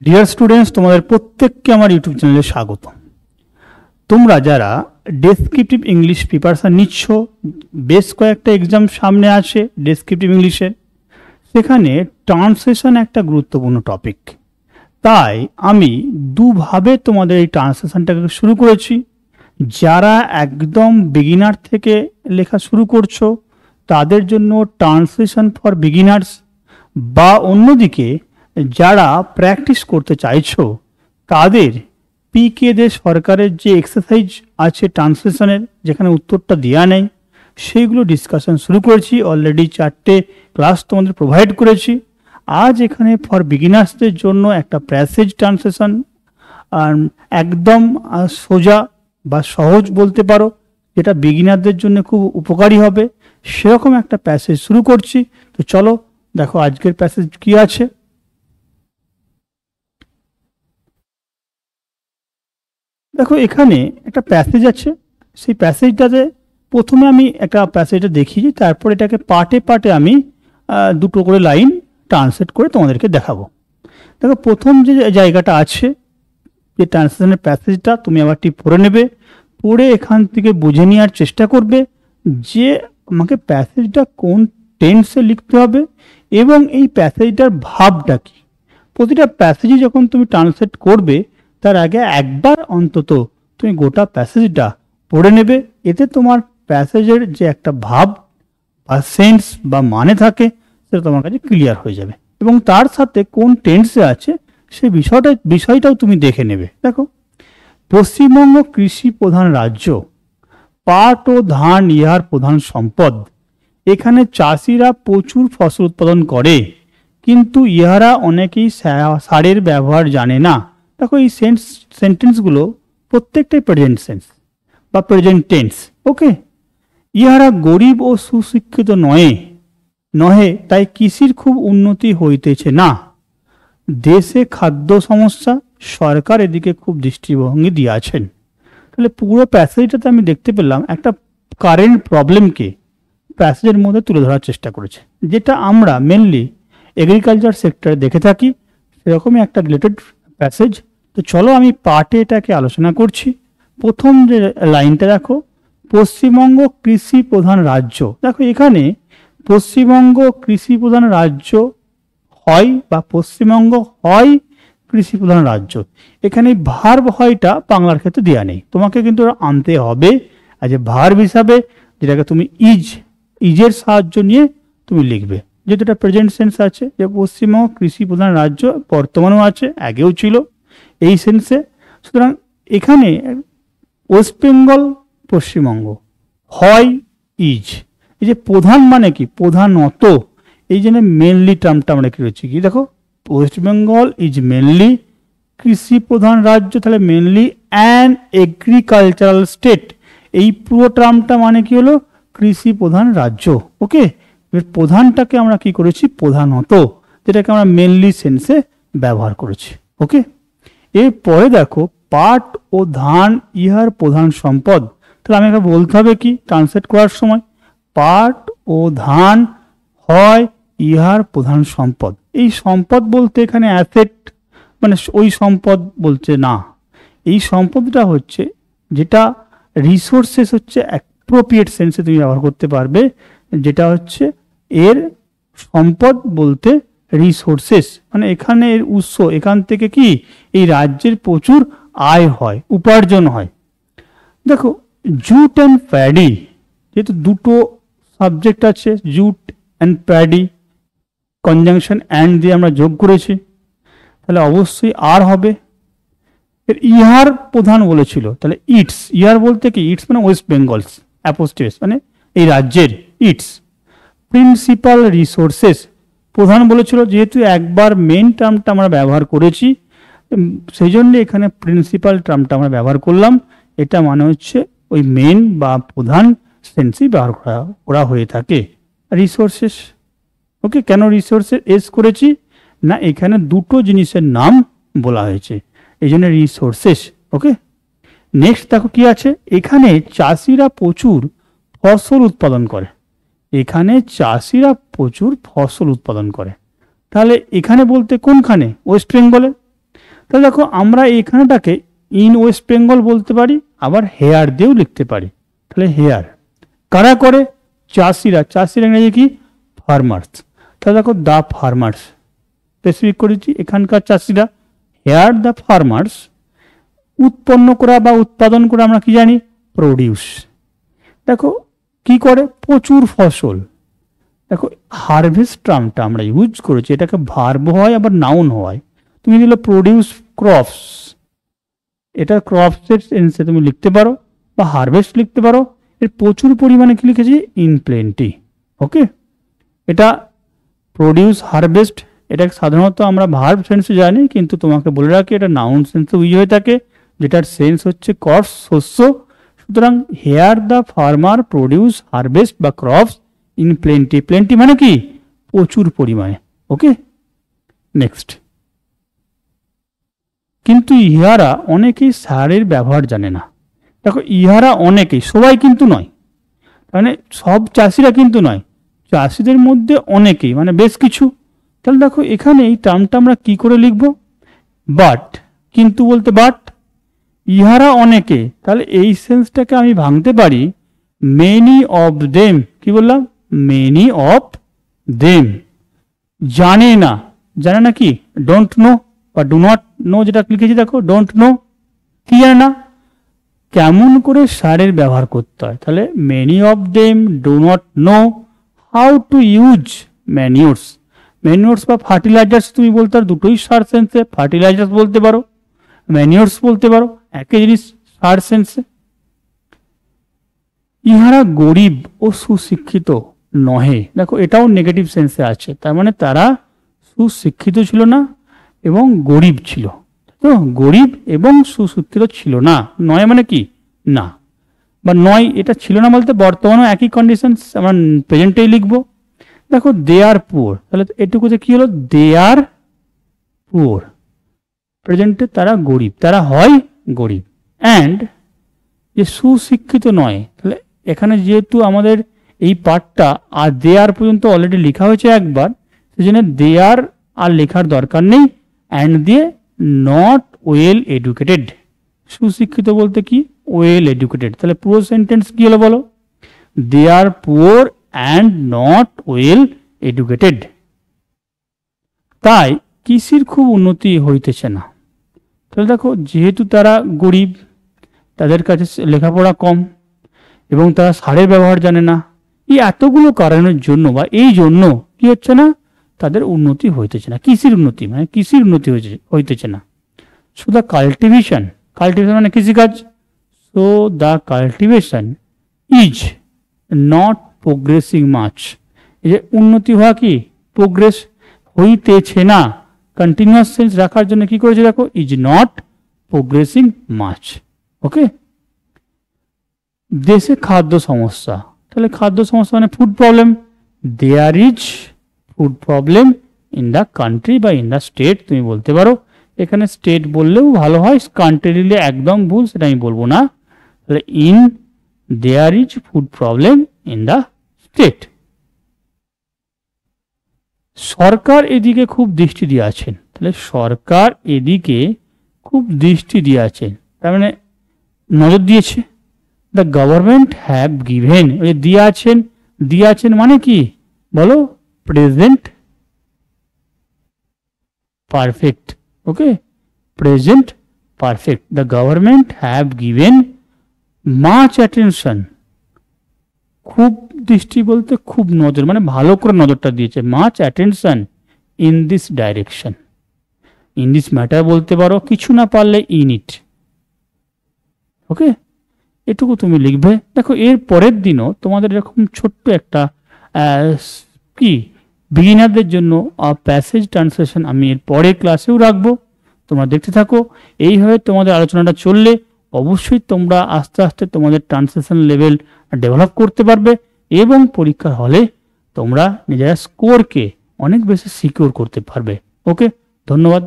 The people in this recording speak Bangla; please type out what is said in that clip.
ডিয়ার স্টুডেন্টস, তোমাদের প্রত্যেককে আমার ইউটিউব চ্যানেলে স্বাগত। তোমরা যারা ডেসক্রিপটিভ ইংলিশ প্রিপারেশন নিচ্ছ, বেশ কয়েকটা এক্সাম সামনে আছে ডেসক্রিপটিভ ইংলিশের, সেখানে ট্রান্সলেশন একটা গুরুত্বপূর্ণ টপিক। তাই আমি দুভাবে তোমাদের এই ট্রান্সলেশনটাকে শুরু করেছি। যারা একদম বিগিনার থেকে লেখা শুরু করছো তাদের জন্য ট্রান্সলেশন ফর বিগিনার্স, বা অন্যদিকে যারা প্র্যাকটিস করতে চাইছো তাদের পিকে দে সরকারের যে এক্সারসাইজ আছে ট্রান্সলেশনের, যেখানে উত্তরটা দেওয়া নেই, সেইগুলো ডিসকাশন শুরু করেছি। অলরেডি 4টে ক্লাস তোমাদের প্রোভাইড করেছি। আজ এখানে ফর বিগিনার্সদের জন্য একটা প্যাসেজ ট্রান্সলেশন, একদম সোজা বা সহজ বলতে পারো, যেটা বিগিনারদের জন্য খুব উপকারী হবে, সেরকম একটা প্যাসেজ শুরু করছি। তো চলো দেখো আজকের প্যাসেজ কি আছে। দেখো এখানে একটা প্যাসেজ আছে। সেই প্যাসেজটাতে প্রথমে আমি একটা প্যাসেজটা দেখিয়েছি, তারপর এটাকে পার্টে পার্টে আমি দুটো করে লাইন ট্রান্সলেট করে তোমাদেরকে দেখাবো। দেখো প্রথম যে জায়গাটা আছে, যে ট্রান্সলেশনের প্যাসেজটা, তুমি আবার ঠিক পড়ে নেবে, পড়ে এখান থেকে বুঝে নেওয়ার চেষ্টা করবে যে আমাকে প্যাসেজটা কোন টেন্সে লিখতে হবে এবং এই প্যাসেজটার ভাবটা কী। প্রতিটা প্যাসেজই যখন তুমি ট্রান্সলেট করবে তার আগে একবার অন্তত তুমি গোটা প্যাসেজটা পড়ে নেবে। এতে তোমার প্যাসেজের যে একটা ভাব বা সেন্স বা মানে থাকে সেটা তোমার কাছে ক্লিয়ার হয়ে যাবে, এবং তার সাথে কোন টেন্সে আছে সেই বিষয়টাও তুমি দেখে নেবে। দেখো, পশ্চিমবঙ্গ কৃষি প্রধান রাজ্য, পাট ও ধান ইহার প্রধান সম্পদ। এখানে চাষিরা প্রচুর ফসল উৎপাদন করে, কিন্তু ইহারা অনেকেই সারের ব্যবহার জানে না। দেখো এই সেন্টেন্সগুলো প্রত্যেকটাই প্রেজেন্ট সেন্স বা প্রেজেন্ট টেন্স। ওকে, ইহারা গরিব ও সুশিক্ষিত নহে, তাই কৃষির খুব উন্নতি হইতেছে না। দেশে খাদ্য সমস্যা, সরকার এদিকে খুব দৃষ্টিভঙ্গি দিয়েছেন। তাহলে পুরো প্যাসেজটাতে আমি দেখতে পেলাম একটা কারেন্ট প্রবলেমকে প্যাসেজের মধ্যে তুলে ধরার চেষ্টা করেছে, যেটা আমরা মেনলি এগ্রিকালচার সেক্টরে দেখে থাকি। সেরকমই একটা রিলেটেড প্যাসেজ। তো চলো আমি পার্টে এটাকে আলোচনা করছি। প্রথম যে লাইনটা দেখো, পশ্চিমবঙ্গ কৃষি প্রধান রাজ্য। দেখো এখানে পশ্চিমবঙ্গ কৃষি প্রধান রাজ্য হয় বা পশ্চিমবঙ্গ হয় কৃষি প্রধান রাজ্য, এখানে ভার্ব হয়টা বাংলার ক্ষেত্রে দেওয়া নেই, তোমাকে কিন্তু আনতে হবে আজ ভার্ব হিসাবে, যেটাকে তুমি ইজের সাহায্য নিয়ে তুমি লিখবে। যেহেতু এটা প্রেজেন্ট সেন্স আছে, যে পশ্চিমবঙ্গ কৃষি প্রধান রাজ্য, বর্তমানেও আছে, আগেও ছিল এই সেন্সে। সুতরাং এখানে ওয়েস্ট বেঙ্গল পশ্চিমবঙ্গ হয় ইজ, এই যে প্রধান মানে কি, প্রধানত, এই জন্য মেনলি টার্মটা আমরা কি রয়েছে কি, দেখো ওয়েস্ট বেঙ্গল ইজ মেনলি কৃষি প্রধান রাজ্য, তাহলে মেনলি অ্যান এগ্রিকালচারাল স্টেট। এই পুরো টার্মটা মানে কি হলো, কৃষি প্রধান রাজ্য। ওকে, এর প্রধানটাকে আমরা কি করেছি, প্রধানত, যেটাকে আমরা মেনলি সেন্সে ব্যবহার করেছি। ওকে, এরপরে দেখো, পাট ও ধান ইহার প্রধান সম্পদ। তাহলে আমাকে বলতে হবে কি ট্রান্সলেট করার সময়, পাট ও ধান হয় ইহার প্রধান সম্পদ। এই সম্পদ বলতে এখানে অ্যাসেট, মানে ওই সম্পদ বলছে না, এই সম্পদটা হচ্ছে যেটা রিসোর্সেস হচ্ছে অ্যাপ্রোপ্রিয়েট সেন্সে তুমি ব্যবহার করতে পারবে, যেটা হচ্ছে এর সম্পদ বলতে রিসোর্সেস, মানে এখানে এর উৎস, এখান থেকে কি এই রাজ্যের প্রচুর আয় হয়, উপার্জন হয়। দেখো জুট অ্যান্ড প্যাডি, যেহেতু দুটো সাবজেক্ট আছে, jute and paddy, conjunction and দিয়ে আমরা যোগ করেছি, তাহলে অবশ্যই আর হবে। এর ইহার প্রধান বলেছিল, তাহলে ইটস, ইহার বলতে কি, ইটস মানে ওয়েস্ট বেঙ্গলস, অ্যাপোস্ট্রোফ মানে এই রাজ্যের, ইটস। প্রিন্সিপাল রিসোর্সেস, প্রধান বলেছিল, যেহেতু একবার মেন টার্মটা আমরা ব্যবহার করেছি, সেই জন্য এখানে প্রিন্সিপাল টার্মটা আমরা ব্যবহার করলাম। এটা মানে হচ্ছে ওই মেন বা প্রধান সেন্সই ব্যবহার করা হয়ে থাকে। রিসোর্সেস, ওকে, কেন রিসোর্সেস এস করেছি না, এখানে দুটো জিনিসের নাম বলা হয়েছে, এই জন্য রিসোর্সেস। ওকে, নেক্সট দেখো কি আছে, এখানে চাষিরা প্রচুর ফসল উৎপাদন করে। এখানে চাষিরা প্রচুর ফসল উৎপাদন করে, তাহলে এখানে বলতে কোনখানে, ওয়েস্ট বেঙ্গলে। তাহলে দেখো আমরা এখানেটাকে ইন ওয়েস্ট বেঙ্গল বলতে পারি, আবার হেয়ার দিয়েও লিখতে পারি। তাহলে হেয়ার কারা করে? চাষিরা। চাষিরা ইংরেজি কি? ফার্মার্স। তাহলে দেখো দ্য ফার্মার্স স্পেসিফিক করেছি, এখানকার চাষিরা। হেয়ার দ্য ফার্মার্স উৎপন্ন করা বা উৎপাদন করে আমরা কি জানি? প্রডিউস। দেখো কি করে? প্রচুর ফসল। দেখো হারভেস্ট টার্মটা আমরা ইউজ করেছি, এটাকে ভার্ব হয় আবার নাউন হয়। তুমি দিলে প্রডিউস ক্রপস, এটা ক্রপসের সেন্সে তুমি লিখতে পারো বা হারভেস্ট লিখতে পারো। এর প্রচুর পরিমাণে কি লিখেছি? In plenty. ওকে, এটা প্রডিউস হারভেস্ট, এটা সাধারণত আমরা ভার্ব সেন্সে জানি, কিন্তু তোমাকে বলে রাখি এটা নাউন সেন্সে ইউজ হয়ে থাকে, যেটার সেন্স হচ্ছে ক্রপস, শস্য। সুতরাং here the farmer produce harvest বা ক্রপস ইন প্লেন্টি। প্লেন্টি মানে কি? প্রচুর পরিমাণে। Okay, next. কিন্তু ইহারা অনেকেই সারের ব্যবহার জানে না। দেখো ইহারা অনেকেই, সবাই কিন্তু নয়, মানে সব চাষিরা কিন্তু নয়, চাষিদের মধ্যে অনেকেই মানে বেশ কিছু। তাহলে দেখো এখানে এই টার্মটা আমরা কি করে লিখব? বাট, কিন্তু বলতে বাট, ইহারা অনেকে, তাহলে এই সেন্সটাকে আমি ভাঙতে পারি মেনি অফ দেম। কি বললাম? মেনি অফ দেম জানে না। জানে না কি? ডোন্ট নো বা ডু নট নো, যেটা লিখেছি দেখো ডোন্ট নো, কি জানে না? কেমন করে সারের ব্যবহার করতে হয়। তাহলে many of them do not know how to use manures. Manures বা ফার্টিলাইজার্স তুমি বলতে পারো, দুটোই সার সেন্সে। ফার্টিলাইজার্স বলতে পারো, ম্যানিউরস বলতে পারো, একই জিনিস সার সেন্সে। ইহারা গরিব ও সুশিক্ষিত নহে। দেখো এটাও নেগেটিভ সেন্সে আছে, তার মানে তারা সুশিক্ষিত ছিল না এবং গরিব ছিল। তো গরিব এবং সুশিক্ষিত ছিল না, নয় মানে কি? না, বা নয় এটা ছিল না বলতে বর্তমানেও একই কন্ডিশন আমরা প্রেজেন্টেই লিখবো। দেখো দে আর পুয়ার, তাহলে এটুকুতে কি হলো? দে আর পুয়ার, প্রেজেন্টে তারা গরিব, তারা হয় গরিব। অ্যান্ড যে সুশিক্ষিত নয়, তাহলে এখানে যেহেতু আমাদের এই পার্টটা আর দে আর পর্যন্ত অলরেডি লেখা হয়েছে একবার, সেই জন্য দে আর লেখার দরকার নেই। অ্যান্ড দিয়ে নট ওয়েল এডুকেটেড। সুশিক্ষিত বলতে কি? Well educated. তাহলে পুরো সেন্টেন্স কি হলো বলো? They are poor and not well educated. তাই কৃষির খুব উন্নতি হইতেছে না। তাহলে দেখো যেহেতু তারা গরিব, তাদের কাছে লেখাপড়া কম এবং তারা সারের ব্যবহার জানে না, এই এতগুলো কারণের জন্য বা এই জন্য কি হচ্ছে না? তাদের উন্নতি হইতেছে না। কৃষির উন্নতি মানে কৃষির উন্নতি হইতেছে না। সো দ্য কাল্টিভেশন, কাল্টিভেশন মানে কৃষিকাজ, so the cultivation is not progressing much. এই যে উন্নতি হওয়া কি? প্রোগ্রেস হইতেছে না। কন্টিনিউয়াস সেন্স রাখার জন্য কি করেছে দেখো? Is not progressing much. Okay, দেশে খাদ্য সমস্যা, তাহলে খাদ্য সমস্যা মানে food problem. There is food problem in the country বা ইন দ্য স্টেট তুমি বলতে পারো। এখানে স্টেট বললেও ভালো হয়, কান্ট্রি দিলে একদম ভুল, সেটা আমি বলবো না। তাহলে in there is food problem in the state. সরকার এদিকে খুব দৃষ্টি দিয়ে আছেন। তাহলে সরকার এদিকে খুব দৃষ্টি দিয়ে আছেন, তার মানে নজর দিয়েছে। দ্য গভর্নমেন্ট হ্যাভ গিভেন, দিয়ে আছেন, দিয়ে আছেন মানে কি বলো? Present perfect. Okay, present perfect. The government have given much attention, খুব দৃষ্টি বলতে খুব নজর, মানে ভালো করে নজরটা দিয়েছে। Much attention in this direction, in this matter বলতে পারো, কিছু না পারলে ইন ইট। ওকে, এটুকু তুমি লিখবে। দেখো এর পরের দিনও তোমাদের এরকম ছোট্ট একটা কি বিগিনারদের জন্য প্যাসেজ ট্রান্সলেশন আমি এর পরের ক্লাসেও রাখবো, তোমরা দেখতে থাকো। এইভাবে তোমাদের আলোচনাটা চললে অবশ্যই তোমরা আস্তে আস্তে তোমাদের ট্রান্সলেশন লেভেল ডেভেলপ করতে পারবে এবং পরীক্ষার হলে তোমরা নিজেরা স্কোরকে অনেক বেশি সিকিউর করতে পারবে। ওকে, ধন্যবাদ।